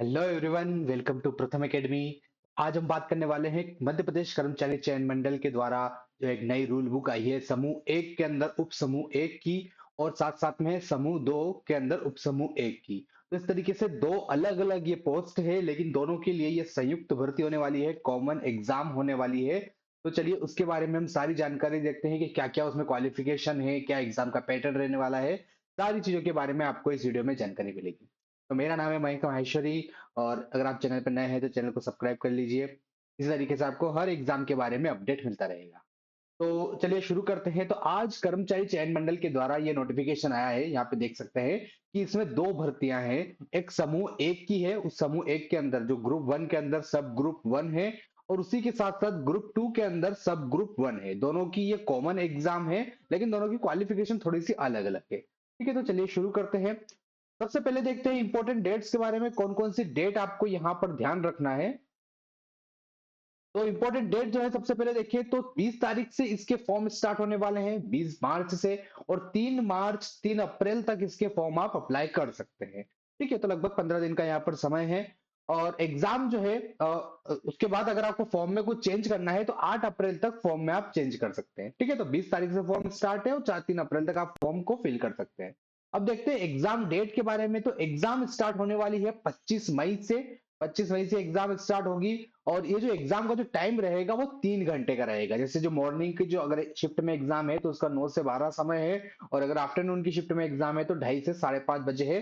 Hello everyone, welcome to प्रथम academy. आज हम बात करने वाले हैं मध्य प्रदेश कर्मचारी चयन मंडल के द्वारा जो एक नई रूल बुक आई है समूह एक के अंदर उप समूह एक की, और साथ साथ में समूह दो के अंदर उप समूह एक की। तो इस तरीके से दो अलग अलग ये पोस्ट है, लेकिन दोनों के लिए ये संयुक्त भर्ती होने वाली है, कॉमन एग्जाम होने वाली है। तो चलिए उसके बारे में हम सारी जानकारी देखते हैं कि क्या क्या उसमें क्वालिफिकेशन है, क्या एग्जाम का पैटर्न रहने वाला है। सारी चीजों के बारे में आपको इस वीडियो में जानकारी मिलेगी। तो मेरा नाम है मयंक माहेश्वरी, और अगर आप चैनल पर नए हैं तो चैनल को सब्सक्राइब कर लीजिए। इसी तरीके से आपको हर एग्जाम के बारे में अपडेट मिलता रहेगा। तो चलिए शुरू करते हैं। तो आज कर्मचारी चयन मंडल के द्वारा ये नोटिफिकेशन आया है, यहाँ पे देख सकते हैं कि इसमें दो भर्तियां हैं। एक समूह एक की है, उस समूह एक के अंदर जो ग्रुप वन के अंदर सब ग्रुप वन है, और उसी के साथ साथ ग्रुप टू के अंदर सब ग्रुप वन है। दोनों की ये कॉमन एग्जाम है, लेकिन दोनों की क्वालिफिकेशन थोड़ी सी अलग अलग है। ठीक है, तो चलिए शुरू करते हैं। सबसे पहले देखते हैं इंपॉर्टेंट डेट्स के बारे में, कौन कौन सी डेट आपको यहाँ पर ध्यान रखना है। तो इंपॉर्टेंट डेट जो है, सबसे पहले देखिए तो 20 तारीख से इसके फॉर्म स्टार्ट होने वाले हैं, 20 मार्च से। और 3 मार्च 3 अप्रैल तक इसके फॉर्म आप अप्लाई कर सकते हैं। ठीक है, तो लगभग 15 दिन का यहाँ पर समय है। और एग्जाम जो है उसके बाद अगर आपको फॉर्म में कुछ चेंज करना है तो 8 अप्रैल तक फॉर्म में आप चेंज कर सकते हैं। ठीक है, तो 20 तारीख से फॉर्म स्टार्ट है और 3 अप्रैल तक आप फॉर्म को फिल कर सकते हैं। अब देखते हैं एग्जाम डेट के बारे में। तो एग्जाम स्टार्ट होने वाली है 25 मई से। 25 मई से एग्जाम स्टार्ट होगी। और ये जो एग्जाम का जो टाइम रहेगा वो 3 घंटे का रहेगा। जैसे जो मॉर्निंग की जो अगर शिफ्ट में एग्जाम है तो उसका 9 से 12 समय है, और अगर आफ्टरनून की शिफ्ट में एग्जाम है तो 2:30 से 5:30 बजे है।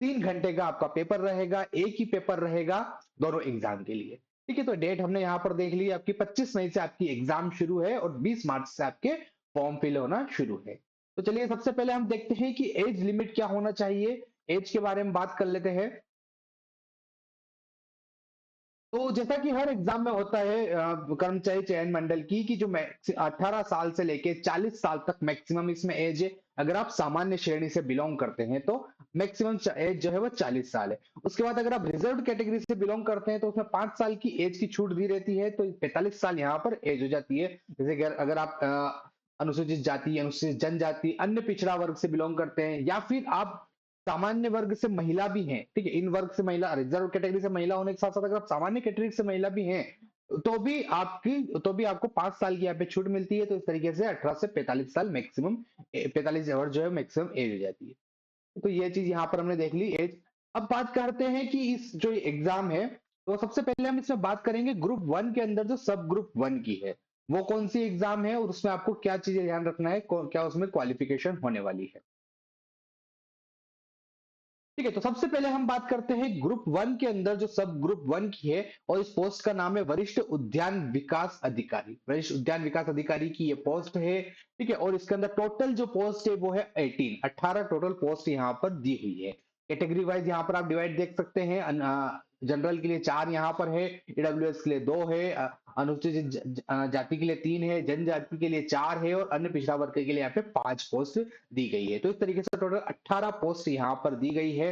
3 घंटे का आपका पेपर रहेगा, एक ही पेपर रहेगा दोनों एग्जाम के लिए। ठीक है, तो डेट हमने यहाँ पर देख ली, आपकी 25 मई से आपकी एग्जाम शुरू है और 20 मार्च से आपके फॉर्म फिल होना शुरू है। तो चलिए सबसे पहले हम देखते हैं कि एज लिमिट क्या होना चाहिए। एज के बारे में बात कर लेते हैं। तो जैसा कि हर एग्जाम में होता है कर्मचारी चयन मंडल की कि जो 18 साल से लेके 40 साल तक मैक्सिमम इसमें एज है। अगर आप सामान्य श्रेणी से बिलोंग करते हैं तो मैक्सिमम एज जो है वो 40 साल है। उसके बाद अगर आप रिजर्व कैटेगरी से बिलोंग करते हैं तो उसमें 5 साल की एज की छूट दी रहती है, तो 45 साल यहाँ पर एज हो जाती है। जैसे कि अगर आप अनुसूचित जाति, अनुसूचित जनजाति, अन्य पिछड़ा वर्ग से बिलोंग करते हैं, या फिर आप सामान्य वर्ग से महिला भी हैं। ठीक है, इन वर्ग से महिला, रिजर्व कैटेगरी से महिला होने के साथ साथ अगर आप सामान्य कैटेगरी से महिला भी हैं तो भी आपको 5 साल की यहाँ पे छूट मिलती है। तो इस तरीके से 18 से 45 साल मैक्सिमम, 45 ओवर जो है मैक्सिमम एज हो जाती है। तो ये चीज यहाँ पर हमने देख ली एज। अब बात करते हैं कि इस जो एग्जाम है, तो सबसे पहले हम इसमें बात करेंगे ग्रुप वन के अंदर जो सब ग्रुप वन की है वो कौन सी एग्जाम है, और उसमें आपको क्या चीजें ध्यान रखना है, क्या उसमें क्वालिफिकेशन होने वाली है। ठीक है, तो सबसे पहले हम बात करते हैं ग्रुप वन के अंदर जो सब ग्रुप वन की है, और इस पोस्ट का नाम है वरिष्ठ उद्यान विकास अधिकारी। वरिष्ठ उद्यान विकास अधिकारी की ये पोस्ट है। ठीक है, और इसके अंदर टोटल जो पोस्ट है वो है 18 टोटल पोस्ट यहाँ पर दी हुई है। कैटेगरी वाइज यहाँ पर आप डिवाइड देख सकते हैं। जनरल के लिए 4 यहाँ पर है, ईडब्ल्यूएस के लिए 2 है, अनुसूचित जाति के लिए 3 है, जनजाति के लिए 4 है, और अन्य पिछड़ा वर्ग के लिए यहाँ पे 5 पोस्ट दी गई है। तो इस तरीके से टोटल 18 पोस्ट यहाँ पर दी गई है।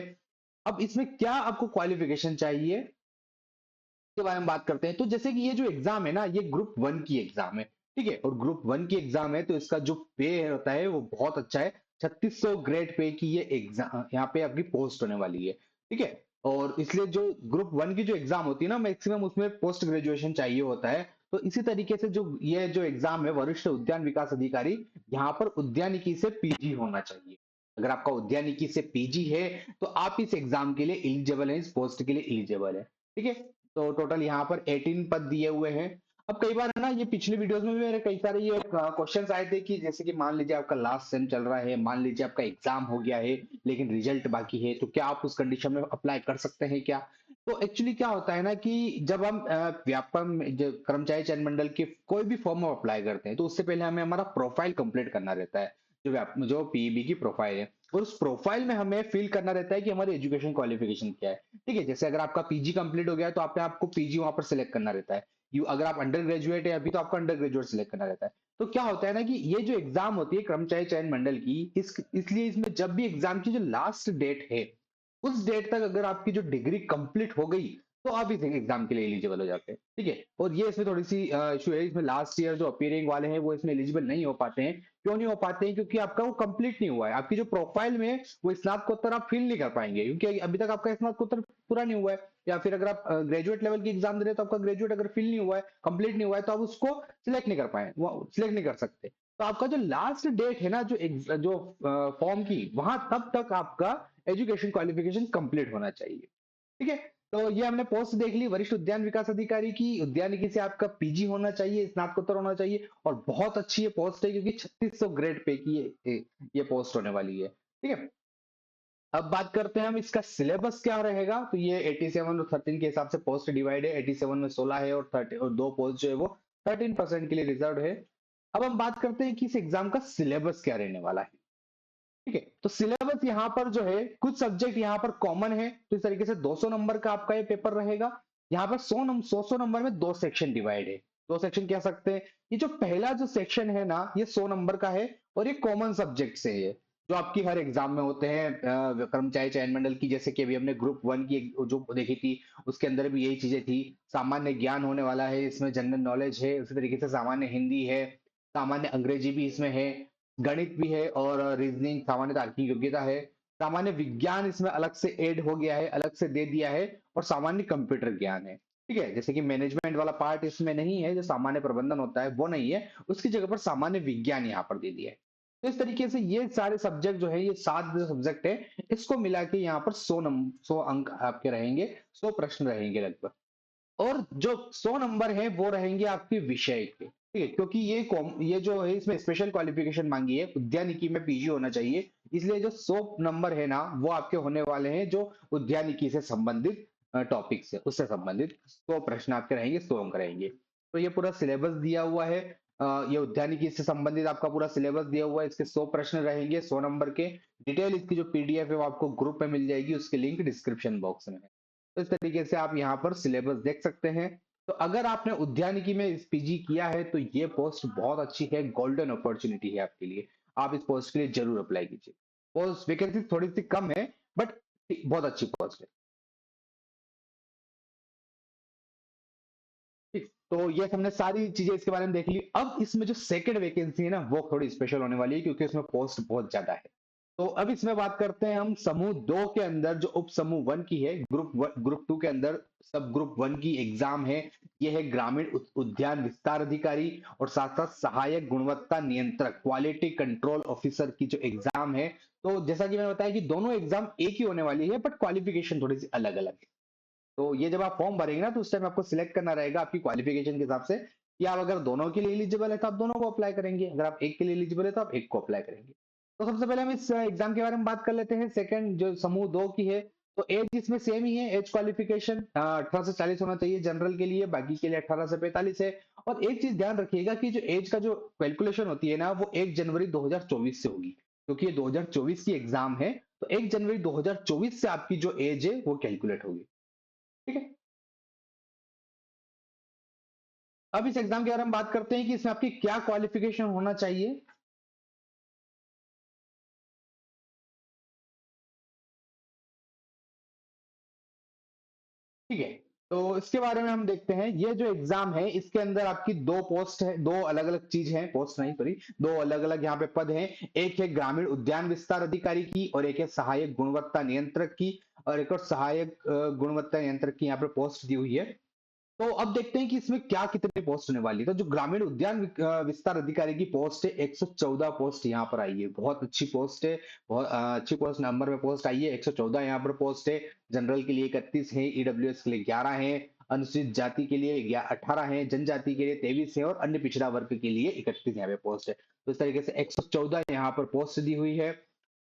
अब इसमें क्या आपको क्वालिफिकेशन चाहिए के बारे में बात करते हैं। तो जैसे कि ये जो एग्जाम है ना, ये ग्रुप वन की एग्जाम है। ठीक है, और ग्रुप वन की एग्जाम है तो इसका जो पे होता है वो बहुत अच्छा है। 3600 ग्रेड पे की ये एग्जाम यहाँ पे आपकी पोस्ट होने वाली है। ठीक है, और इसलिए जो ग्रुप वन की जो एग्जाम होती है ना, मैक्सिमम उसमें पोस्ट ग्रेजुएशन चाहिए होता है। तो इसी तरीके से जो ये जो एग्जाम है वरिष्ठ उद्यान विकास अधिकारी, यहाँ पर उद्यानिकी से पीजी होना चाहिए। अगर आपका उद्यानिकी से पीजी है तो आप इस एग्जाम के लिए एलिजिबल है, इस पोस्ट के लिए एलिजिबल है। ठीक है, तो टोटल यहाँ पर 18 पद दिए हुए हैं। अब कई बार है ना, ये पिछले वीडियोस में भी मेरे कई सारे ये क्वेश्चंस आए थे कि जैसे कि मान लीजिए आपका लास्ट सेम चल रहा है, मान लीजिए आपका एग्जाम हो गया है लेकिन रिजल्ट बाकी है, तो क्या आप उस कंडीशन में अप्लाई कर सकते हैं क्या। तो एक्चुअली क्या होता है ना कि जब हम व्यापम जो कर्मचारी चयन मंडल के कोई भी फॉर्म हम अप्लाई करते हैं तो उससे पहले हमें हमारा प्रोफाइल कंप्लीट करना रहता है। जो पीईबी की प्रोफाइल है, और उस प्रोफाइल में हमें फिल करना रहता है कि हमारी एजुकेशन क्वालिफिकेशन क्या है। ठीक है, जैसे अगर आपका पीजी कंप्लीट हो गया है तो आपको पीजी वहां पर सिलेक्ट करना रहता है। यू अगर आप अंडर ग्रेजुएट है अभी तो आपको अंडर ग्रेजुएट सिलेक्ट करना रहता है। तो क्या होता है ना कि ये जो एग्जाम होती है कर्मचारी चयन मंडल की, इसलिए इसमें जब भी एग्जाम की जो लास्ट डेट है उस डेट तक अगर आपकी जो डिग्री कंप्लीट हो गई तो आप इस एग्जाम के लिए एलिजिबल हो जाते हैं, ठीक है। और ये इसमें थोड़ी सी इशू है, इसमें लास्ट ईयर जो अपीयरिंग वाले हैं वो इसमें एलिजिबल नहीं हो पाते हैं। क्यों नहीं हो पाते हैं? क्योंकि आपका वो कंप्लीट नहीं हुआ है, आपकी जो प्रोफाइल में वो स्नातकोत्तर आप फिल नहीं कर पाएंगे, क्योंकि अभी तक आपका स्नातकोत्तर पूरा नहीं हुआ है। या फिर अगर आप ग्रेजुएट लेवल की एग्जाम दे रहे हैं तो आपका ग्रेजुएट अगर फिल नहीं हुआ है, कंप्लीट नहीं हुआ है, तो आप उसको सिलेक्ट नहीं कर पाए, वो सिलेक्ट नहीं कर सकते। तो आपका जो लास्ट डेट है ना, जो फॉर्म की, वहां तब तक आपका एजुकेशन क्वालिफिकेशन कंप्लीट होना चाहिए, ठीक है। तो ये हमने पोस्ट देख ली वरिष्ठ उद्यान विकास अधिकारी की। उद्यानिकी से आपका पीजी होना चाहिए, स्नातकोत्तर होना चाहिए, और बहुत अच्छी ये पोस्ट है क्योंकि 3600 ग्रेड पे की ये पोस्ट होने वाली है, ठीक है। अब बात करते हैं हम इसका सिलेबस क्या रहेगा। तो ये 87 और 13 के हिसाब से पोस्ट डिवाइड है। 87 में 16 है, और 30 और दो पोस्ट जो है वो 13% के लिए रिजर्व है। अब हम बात करते हैं कि इस एग्जाम का सिलेबस क्या रहने वाला है, ठीक है। तो सिलेबस यहाँ पर जो है, कुछ सब्जेक्ट यहाँ पर कॉमन है, तो इस तरीके से 200 नंबर का आपका ये पेपर रहेगा। यहाँ पर 100 नंबर में दो सेक्शन डिवाइड है। दो सेक्शन कह सकते हैं। ये जो पहला जो सेक्शन है ना, ये 100 नंबर का है, और ये कॉमन सब्जेक्ट से है, जो आपकी हर एग्जाम में होते हैं। कर्मचारी चयन मंडल की, जैसे कि अभी हमने ग्रुप वन की जो देखी थी, उसके अंदर भी यही चीजें थी। सामान्य ज्ञान होने वाला है इसमें, जनरल नॉलेज है, उसी तरीके से सामान्य हिंदी है, सामान्य अंग्रेजी भी इसमें है, गणित भी है, और रीजनिंग, सामान्य तार्किक योग्यता है। सामान्य विज्ञान इसमें अलग से ऐड हो गया है, अलग से दे दिया है, और सामान्य कंप्यूटर ज्ञान है, ठीक है। जैसे कि मैनेजमेंट वाला पार्ट इसमें नहीं है, जो सामान्य प्रबंधन होता है वो नहीं है, उसकी जगह पर सामान्य विज्ञान यहाँ पर दे दिया है। तो इस तरीके से ये सारे सब्जेक्ट जो है, ये 7 जो सब्जेक्ट है, इसको मिला के यहाँ पर 100 अंक आपके रहेंगे, 100 प्रश्न रहेंगे लगभग। और जो 100 नंबर है वो रहेंगे आपके विषय के, ठीक है। क्योंकि ये जो है, इसमें स्पेशल क्वालिफिकेशन मांगी है, उद्यानिकी में पीजी होना चाहिए, इसलिए जो 100 नंबर है ना, वो आपके होने वाले हैं जो उद्यानिकी से संबंधित टॉपिक से, उससे संबंधित 100 प्रश्न आपके रहेंगे, 100 अंक रहेंगे। तो ये पूरा सिलेबस दिया हुआ है। ये उद्यानिकी से संबंधित आपका पूरा सिलेबस दिया हुआ है, इसके 100 प्रश्न रहेंगे, 100 नंबर के। डिटेल इसकी जो पीडीएफ है वो आपको ग्रुप में मिल जाएगी, उसकी लिंक डिस्क्रिप्शन बॉक्स में है। तो इस तरीके से आप यहाँ पर सिलेबस देख सकते हैं। तो अगर आपने उद्यानिकी में इस पीजी किया है, तो ये पोस्ट बहुत अच्छी है, गोल्डन अपॉर्चुनिटी है आपके लिए। आप इस पोस्ट के लिए जरूर अप्लाई कीजिए। पोस्ट वैकेंसी थोड़ी सी कम है, बट बहुत अच्छी पोस्ट है, ठीक। तो ये हमने सारी चीजें इसके बारे में देख ली। अब इसमें जो सेकंड वैकेंसी है ना, वो थोड़ी स्पेशल होने वाली है, क्योंकि इसमें पोस्ट बहुत ज्यादा है। तो अब इसमें बात करते हैं हम समूह 2 के अंदर, जो उप समूह 1 की है, ग्रुप 2 के अंदर सब ग्रुप 1 की एग्जाम है। ये है ग्रामीण उद्यान विस्तार अधिकारी, और साथ साथ सहायक गुणवत्ता नियंत्रक, क्वालिटी कंट्रोल ऑफिसर की जो एग्जाम है। तो जैसा कि मैंने बताया कि दोनों एग्जाम एक ही होने वाली है, बट क्वालिफिकेशन थोड़ी सी अलग अलग है। तो ये जब आप फॉर्म भरेंगे ना, तो उस टाइम आपको सिलेक्ट करना रहेगा आपकी क्वालिफिकेशन के हिसाब से, कि आप अगर दोनों के लिए एलिजिबल है तो आप दोनों को अप्लाई करेंगे, अगर आप एक के लिए एलिजिबल है तो आप एक को अप्लाई करेंगे। तो सबसे पहले हम इस एग्जाम के बारे में बात कर लेते हैं। सेकंड जो समूह 2 की है, तो एज इसमें सेम ही है। एज क्वालिफिकेशन 18 से 40 होना चाहिए जनरल के लिए, बाकी के लिए 18 से 45 है। और एक चीज ध्यान रखिएगा कि जो एज का जो कैलकुलेशन होती है ना, वो 1 जनवरी 2024 से होगी, क्योंकि ये 2024 की एग्जाम है। तो 1 जनवरी 2024 से आपकी जो एज है वो कैलकुलेट होगी, ठीक है। अब इस एग्जाम के बारे में बात करते हैं कि इसमें आपकी क्या क्वालिफिकेशन होना चाहिए, ठीक है। तो इसके बारे में हम देखते हैं। ये जो एग्जाम है, इसके अंदर आपकी दो पोस्ट है, दो अलग अलग चीज है, पोस्ट नहीं सॉरी, दो अलग अलग यहाँ पे पद हैं। एक है ग्रामीण उद्यान विस्तार अधिकारी की, और एक है सहायक गुणवत्ता नियंत्रक की, और एक और सहायक गुणवत्ता नियंत्रक की यहाँ पे पोस्ट दी हुई है। तो अब देखते हैं कि इसमें क्या कितने पोस्ट होने वाली है। तो जो ग्रामीण उद्यान विस्तार अधिकारी की पोस्ट है, 114 पोस्ट यहाँ पर आई है। बहुत अच्छी पोस्ट है, बहुत अच्छी पोस्ट नंबर में पोस्ट आई है। 114 यहाँ पर पोस्ट है। जनरल के लिए 31 है, ईडब्ल्यूएस के लिए 11 है, अनुसूचित जाति के लिए 18 है, जनजाति के लिए 23 है, और अन्य पिछड़ा वर्ग के लिए 31 यहाँ पे पोस्ट है। तो इस तरीके से 114 यहाँ पर पोस्ट दी हुई है।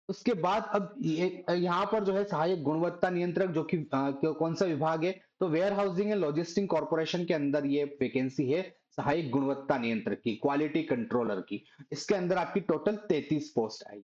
उसके बाद अब ये यहाँ पर जो है सहायक गुणवत्ता नियंत्रक, जो कि कौन सा विभाग है, तो warehousing and logistic corporation के अंदर ये वैकेंसी है, सहायक गुणवत्ता नियंत्रक की, क्वालिटी कंट्रोलर की। इसके अंदर आपकी टोटल 33 पोस्ट आई,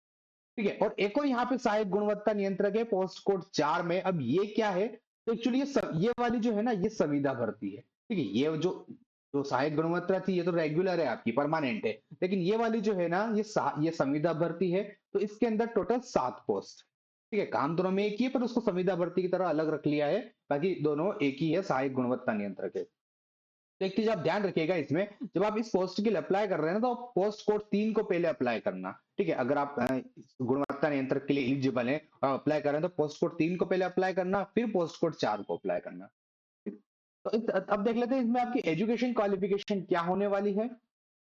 ठीक है। और एक और यहाँ पे सहायक गुणवत्ता नियंत्रक है, पोस्ट कोड 4 में। अब ये क्या है, तो एक्चुअली ये वाली जो है ना, ये संविदा भर्ती है, ठीक है। ये जो जो सहायक गुणवत्ता थी, ये तो रेगुलर है, आपकी परमानेंट है। लेकिन ये वाली जो है ना, ये संविदा भर्ती है। तो इसके अंदर टोटल 7 पोस्ट, ठीक है, काम दोनों में एक ही है, पर उसको संविदा भर्ती की तरह अलग रख लिया है, बाकी दोनों एक ही है, सहायक गुणवत्ता नियंत्रक है। तो एक चीज आप ध्यान रखिएगा इसमें, जब आप इस पोस्ट के लिए अप्लाई कर रहे हैं ना, तो आप पोस्ट कोड 3 को पहले अप्लाई करना। ठीक है, अगर आप गुणवत्ता नियंत्रक के लिए एलिजिबल हैं और अप्लाई कर रहे हैं, तो पोस्ट कोड 3 को पहले अप्लाई करना, फिर पोस्ट कोड 4 को अप्लाई करना। तो अब देख लेते हैं इसमें आपकी एजुकेशन क्वालिफिकेशन क्या होने वाली है।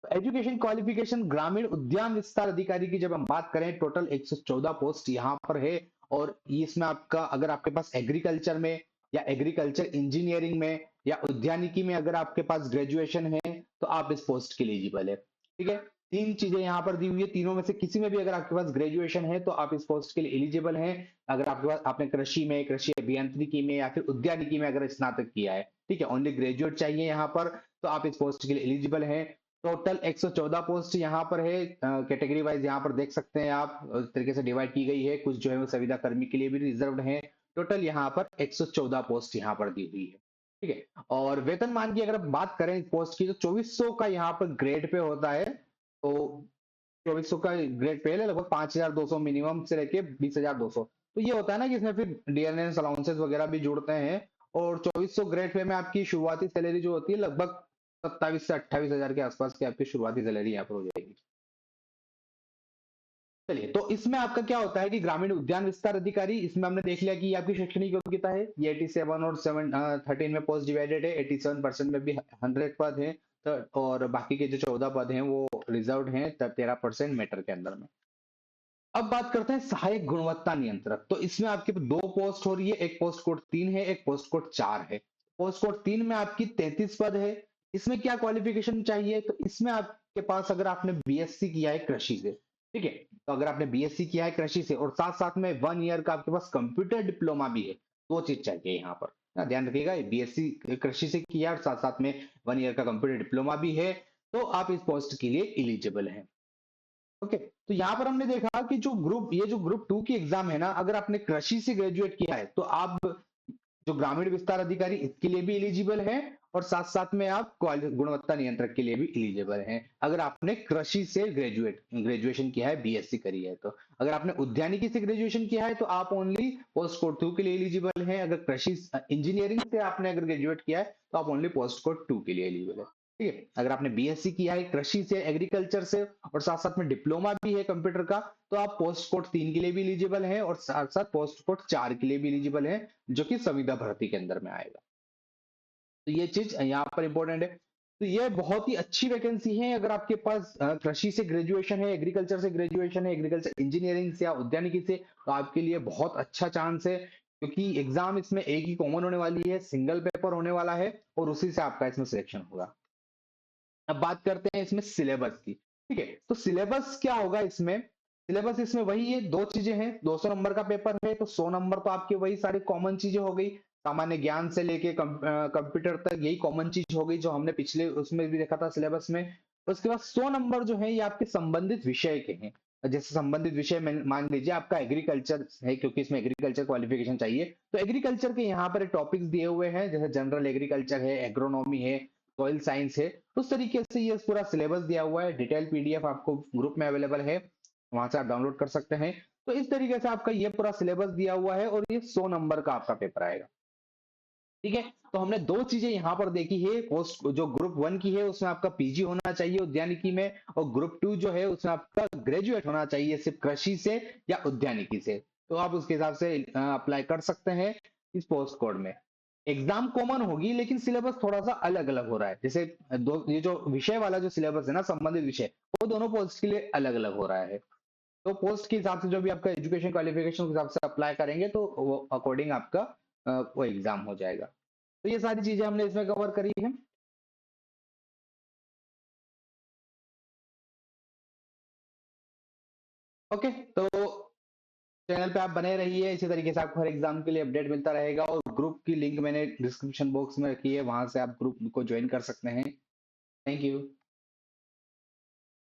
एजुकेशन क्वालिफिकेशन ग्रामीण उद्यान विस्तार अधिकारी की जब हम बात करें, टोटल 114 पोस्ट यहाँ पर है। और इसमें आपका, अगर आपके पास एग्रीकल्चर में या एग्रीकल्चर इंजीनियरिंग में या उद्यानिकी में अगर आपके पास ग्रेजुएशन है, तो आप इस पोस्ट के लिए एलिजिबल है। ठीक है, तीन चीजें यहाँ पर दी हुई है, तीनों में से किसी में भी अगर आपके पास ग्रेजुएशन है, तो आप इस पोस्ट के लिए एलिजिबल हैं। अगर आपके पास, आपने कृषि में, कृषि अभियांत्रिकी में या फिर उद्यानिकी में अगर स्नातक किया है, ठीक है, ओनली ग्रेजुएट चाहिए यहाँ पर, तो आप इस पोस्ट के लिए एलिजिबल हैं। टोटल 114 पोस्ट यहाँ पर है, कैटेगरी वाइज यहाँ पर देख सकते हैं आप, इस तरीके से डिवाइड की गई है। कुछ जो है वो संविदा कर्मी के लिए भी रिजर्व्ड है। टोटल यहाँ पर 114 पोस्ट यहाँ पर दी हुई है। ठीक है, और वेतनमान की अगर बात करें इस पोस्ट की, तो 2400 का यहाँ पर ग्रेड पे होता है। तो 2400 का ग्रेड पे है, लगभग 5200 मिनिमम से लेके 20,200। तो ये होता है ना कि इसमें फिर डीएनएस अलाउंसेस वगैरह भी जुड़ते हैं। और 2400 ग्रेड पे में आपकी शुरुआती सैलरी जो होती है, लगभग 27 से 28,000 के आसपास की आपकी शुरुआती सैलरी यहाँ पर हो जाएगी। चलिए, तो इसमें आपका क्या होता है कि ग्रामीण उद्यान विस्तार अधिकारी, इसमें हमने देख लिया कि ये आपकी शैक्षणिक योग्यता है। ये 87 और 13 में पोस्ट डिवाइडेड है। 87% में भी 100 पद हैं, और बाकी के जो 14 पद हैं वो रिजर्व्ड हैं, 13% मैटर के अंदर में। अब बात करते हैं सहायक गुणवत्ता नियंत्रक। तो इसमें आपके दो पोस्ट हो रही है, एक पोस्ट कोड 3 है, एक पोस्ट कोड 4 है। पोस्ट कोड 3 में आपकी 33 पद है। इसमें क्या क्वालिफिकेशन चाहिए, तो इसमें आपके पास, अगर आपने बीएससी किया है कृषि से, ठीक है, तो अगर आपने बीएससी किया है कृषि से और साथ साथ में 1 ईयर का आपके पास कंप्यूटर डिप्लोमा भी है, दो चीज चाहिए यहाँ पर ना, ध्यान रखिएगा। बीएससी कृषि से किया और साथ साथ में 1 ईयर का कंप्यूटर डिप्लोमा भी है, तो आप इस पोस्ट के लिए एलिजिबल हैं। ओके, तो यहाँ पर हमने देखा कि जो ग्रुप 2 की एग्जाम है ना, अगर आपने कृषि से ग्रेजुएट किया है, तो आप जो ग्रामीण विस्तार अधिकारी, इसके लिए भी एलिजिबल है। और साथ साथ में आप गुणवत्ता नियंत्रक के लिए भी एलिजिबल हैं, अगर आपने कृषि से ग्रेजुएशन किया है, बीएससी करी है। तो अगर आपने उद्यानिकी से ग्रेजुएशन किया है, तो आप ओनली पोस्ट कोड 2 के लिए एलिजिबल हैं। अगर कृषि इंजीनियरिंग से आपने अगर ग्रेजुएट किया है, तो आप ओनली पोस्ट कोड 2 के लिए एलिजिबल है। ठीक है, अगर आपने बीएससी किया है कृषि से, एग्रीकल्चर से, और साथ साथ में डिप्लोमा भी है कंप्यूटर का, तो आप पोस्ट कोड 3 के लिए भी एलिजिबल हैं, और साथ साथ पोस्ट कोड 4 के लिए भी एलिजिबल हैं, जो कि संविदा भर्ती के अंदर में आएगा। तो ये चीज यहाँ पर इंपॉर्टेंट है। तो ये बहुत ही अच्छी वैकेंसी है। अगर आपके पास कृषि से ग्रेजुएशन है, एग्रीकल्चर से ग्रेजुएशन है, एग्रीकल्चर इंजीनियरिंग से या उद्यानिकी से, तो आपके लिए बहुत अच्छा चांस है, क्योंकि एग्जाम इसमें एक ही कॉमन होने वाली है, सिंगल पेपर होने वाला है, और उसी से आपका इसमें सिलेक्शन होगा। अब बात करते हैं इसमें सिलेबस की। ठीक है, तो सिलेबस क्या होगा इसमें, सिलेबस इसमें वही है, दो चीजें हैं। 200 नंबर का पेपर है, तो 100 नंबर तो आपके वही सारी कॉमन चीजें हो गई, सामान्य ज्ञान से लेके कंप्यूटर तक, यही कॉमन चीज हो गई जो हमने पिछले उसमें भी देखा था सिलेबस में। उसके बाद 100 नंबर जो है, ये आपके संबंधित विषय के हैं। जैसे संबंधित विषय में मान लीजिए आपका एग्रीकल्चर है, क्योंकि इसमें एग्रीकल्चर क्वालिफिकेशन चाहिए, तो एग्रीकल्चर के यहाँ पर टॉपिक्स दिए हुए हैं, जैसे जनरल एग्रीकल्चर है, एग्रोनॉमी है, सॉइल साइंस है। उस तरीके से ये पूरा सिलेबस दिया हुआ है। डिटेल पीडीएफ आपको ग्रुप में अवेलेबल है, वहां से आप डाउनलोड कर सकते हैं। तो इस तरीके से आपका ये पूरा सिलेबस दिया हुआ है, और ये 100 नंबर का आपका पेपर आएगा। ठीक है, तो हमने दो चीजें यहाँ पर देखी है। पोस्ट जो ग्रुप 1 की है, उसमें आपका पीजी होना चाहिए उद्यानिकी में, और ग्रुप 2 जो है, उसमें आपका ग्रेजुएट होना चाहिए, सिर्फ कृषि से या उद्यानिकी से। तो आप उसके हिसाब से अप्लाई कर सकते हैं इस पोस्ट कोड में। एग्जाम कॉमन होगी, लेकिन सिलेबस थोड़ा सा अलग अलग हो रहा है। जैसे दो, ये जो विषय वाला जो सिलेबस है ना, संबंधित विषय, वो दोनों पोस्ट के लिए अलग अलग हो रहा है। तो पोस्ट के हिसाब से जो भी आपका एजुकेशन क्वालिफिकेशन के हिसाब से अप्लाई करेंगे, तो वो अकॉर्डिंग आपका वो एग्जाम हो जाएगा। तो ये सारी चीजें हमने इसमें कवर करी है। ओके, तो चैनल पे आप बने रहिए, इसी तरीके से आपको हर एग्जाम के लिए अपडेट मिलता रहेगा। और ग्रुप की लिंक मैंने डिस्क्रिप्शन बॉक्स में रखी है, वहां से आप ग्रुप को ज्वाइन कर सकते हैं। Thank you.